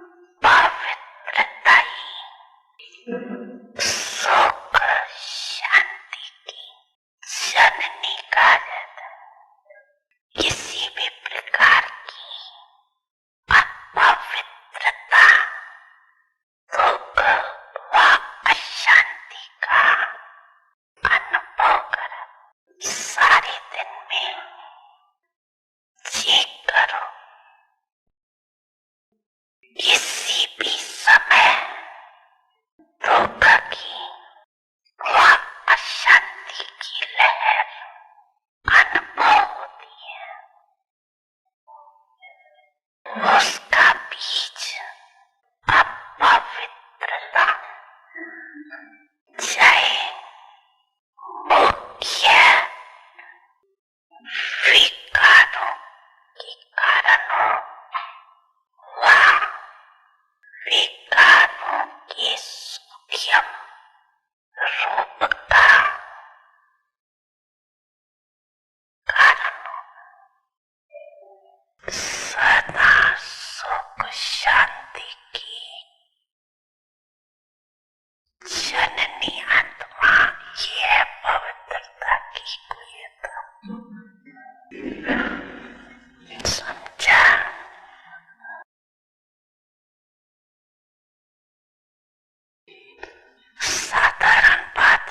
पवित्रता ही सुख शांति की जननी कहा जाता है। किसी भी प्रकार की अपवित्रता, दुख व अशांति का अनुभव कर सारे दिन में चेक करो। किसी भी समय दुख की व अशांति की लहर अनुभव होती है, उसका बीज अपवित्रता, चाहे मुख्य विकारों के कारण हो व विकारों के सूक्ष्म रूप का कारण हो, सदा सुख शांति की जननी आत्मा, यह पवित्रता की गुह्यता। समझा? साधारण बात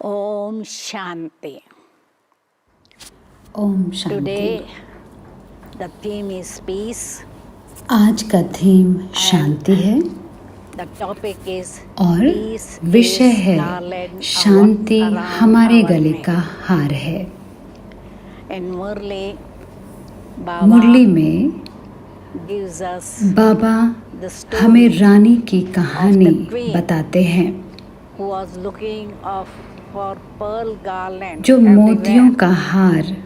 Om Shanti. Om Shanti. Today the theme is peace. आज का थीम शांति है The topic is और peace विषय is है garland शांति around हमारे our गले neck. का हार है। And Murli मुरली Baba में gives us Baba the story हमें रानी की of कहानी the queen बताते हैं who was looking for pearl garland जो मोतियों everywhere, का हार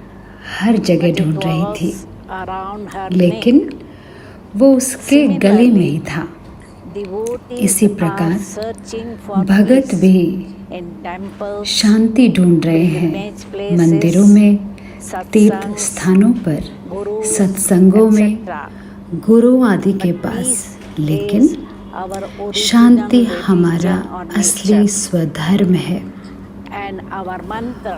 हर जगह but it ढूंढ रही थी, was around her लेकिन neck. वो उसके गले में ही था। Devotees इसी are प्रकार searching for भगत peace भी in temples, शांति ढूंढ रहे हैं pilgrimage places, मंदिरों में, तीर्थ satsangs, स्थानों पर, gurus, सत्संगों में, etc. गुरु आदि के But पास। peace लेकिन is our original Shanti religion हमारा or असली nature. स्वधर्म है And our mantra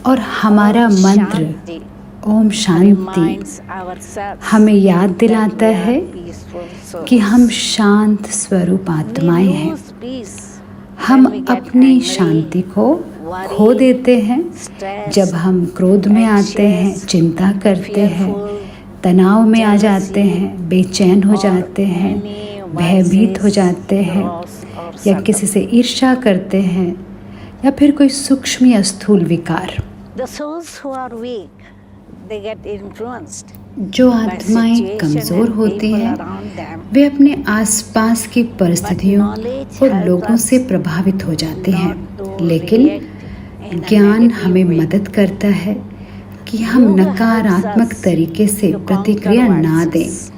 और हमारा Om मंत्र Shanti Om Shanti reminds ourselves हमें याद that दिलाता we are है peaceful souls. कि हम शांत स्वरूप We आत्माएं हैं। lose peace हम when we get अपनी angry, शांति को worried, खो देते हैं stressed, जब हम क्रोध में आते हैं, anxious, चिंता करते हैं, fearful, तनाव में आ jealousy, जाते हैं, बेचैन हो or जाते हैं, any भयभीत हो vices, जाते हैं, loss or या sorrow. किसी से ईर्ष्या करते हैं, या फिर कोई सूक्ष्म या स्थूल विकार। The souls who are weak, they get influenced जो by आत्माएं situation कमजोर and होती people हैं around them. वे अपने आसपास की परिस्थितियों knowledge और helps लोगों us से प्रभावित हो जाते हैं, not to लेकिन react in a ज्ञान negative हमें way. मदद करता है कि हम Yoga नकारात्मक helps us तरीके से to प्रतिक्रिया conquer ना दें। vices.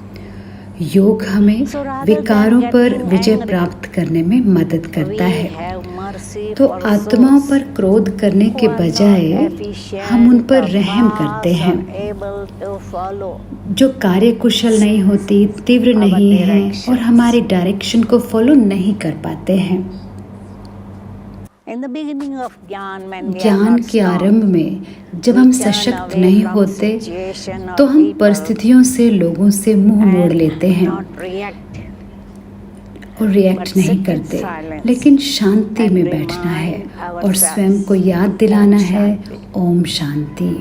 योग हमें So rather विकारों than पर getting विजय angry, प्राप्त करने में मदद We करता है। have mercy तो for आत्माओं souls पर क्रोध करने के who are बजाय not efficient हम उन पर or रहम fast करते or हैं, able to follow जो कार्यकुशल नहीं होती, तीव्र our नहीं है directions. और हमारे डायरेक्शन को फॉलो नहीं कर पाते हैं। In the beginning of Gyan, when we are ज्ञान not के strong, आरंभ में जब we हम turn सशक्त away नहीं from होते situation or तो हम people परिस्थितियों से, लोगों से मुंह मोड़ and लेते हैं not react, और रिएक्ट but नहीं sit in करते, silence लेकिन शांति and में बैठना है remind और स्वयं को याद ourselves दिलाना Om है Shanti. Om Shanti.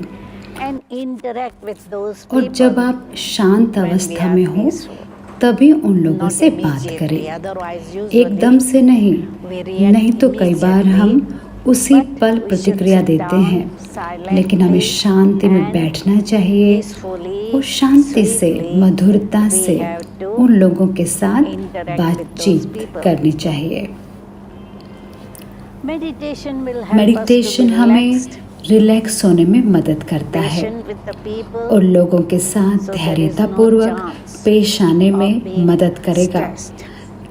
and interact with those और जब people आप शांत when we अवस्था are में हो peaceful. तभी उन लोगों Not से बात immediately, करें, otherwise usually एकदम से नहीं। we react नहीं तो कई बार हम immediately, उसी but पल we should प्रतिक्रिया sit देते down हैं, silently लेकिन हमें शांति में and बैठना चाहिए peacefully, और शांति से, sweetly मधुरता we से have to उन लोगों के साथ interact with those बातचीत people. करनी चाहिए। Meditation will help us to meditation be हमें relaxed, रिलैक्स होने में मदद करता है patient with the people, और लोगों के साथ so there is धैर्यतापूर्वक no chance पेश आने of में being मदद करेगा, stressed.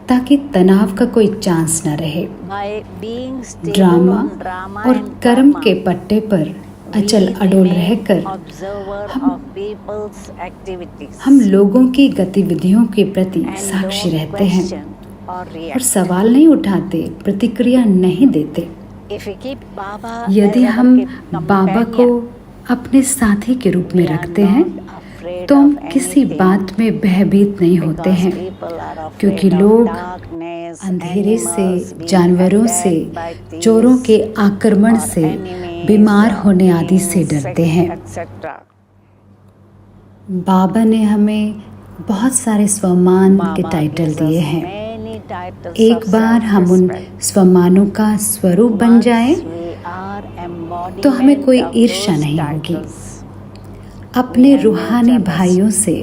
ताकि तनाव का कोई चांस न रहे। By being stable drama on drama और and कर्म karma, के पट्टे पर we अचल अडोल remain रहकर observer of people's activities हम लोगों की गतिविधियों के प्रति and साक्षी don't रहते हैं question or और react. सवाल नहीं उठाते, प्रतिक्रिया नहीं देते। If we keep Baba यदि as our हम बाबा को companion, अपने साथी के रूप में we are रखते हैं not afraid तो हम of किसी anything, बात में भयभीत नहीं होते because हैं, people are afraid क्योंकि of लोग darkness, अंधेरे से, animals being जानवरों से, attacked by thieves, चोरों के आक्रमण or से, enemies, बीमार or होने आदि से beings, डरते हैं। etc. बाबा ने हमें बहुत सारे स्वमान के Baba टाइटल gives दिए us हैं। many titles एक of बार हम उन self-respect. स्वमानों का स्वरूप बन Once जाएं we are embodiment तो हमें कोई of ईर्ष्या those नहीं होगी। titles. अपने रूहानी भाइयों से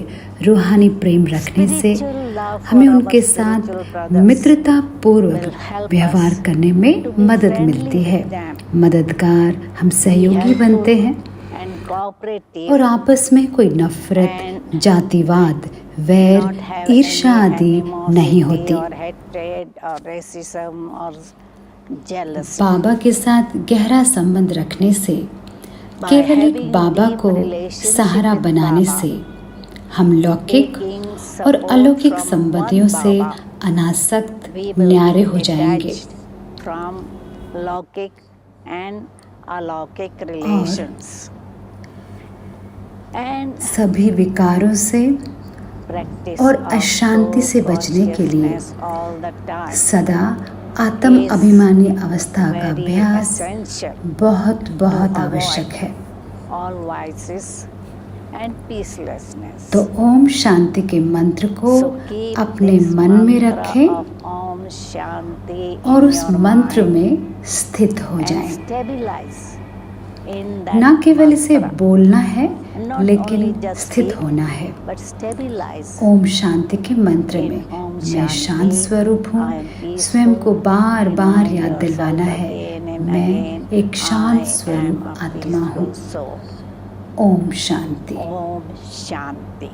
रूहानी प्रेम रखने से Spiritual love for हमें our उनके spiritual साथ brothers मित्रता will पूर्वक help व्यवहार us करने में to be मदद friendly मिलती with है। them, मददगार, हम सहयोगी helpful बनते हैं and cooperative, और आपस में कोई नफरत, and जातिवाद, वैर, not have ईर्ष्या any आदि animosity नहीं होती। or hatred or racism or jealousy. बाबा के साथ गहरा संबंध रखने से, By केवल एक having बाबा deep को relationship सहारा with बनाने Baba, से हम लौकिक taking और support अलौकिक from संपत्तियों one से Baba, अनासक्त we will न्यारे be हो जाएंगे detached from लौकिक and अलौकिक relations. And सभी विकारों से practice और of अशांति से true बचने के लिए consciousness all the time. सदा आत्म is अभिमानी अवस्था का very अभ्यास essential बहुत बहुत to आवश्यक avoid है। all vices and peacelessness. तो ओम शांति के मंत्र को So keep अपने this मन में mantra रखें of Om Shanti और in उस your मंत्र mind में स्थित हो and जाएं। stabilize in न that केवल इसे mantra. बोलना है Not लेकिन only just स्थित speak, होना है। but stabilize. ओम शांति के मंत्र In में Om मैं शांत Shanti, स्वरूप हूँ। I am peaceful. स्वयं को बार बार Remind याद yourself दिलवाना है, again and मैं again, एक शांत I स्वरूप am a आत्मा हूँ। peaceful soul. Om Shanti. Om Shanti.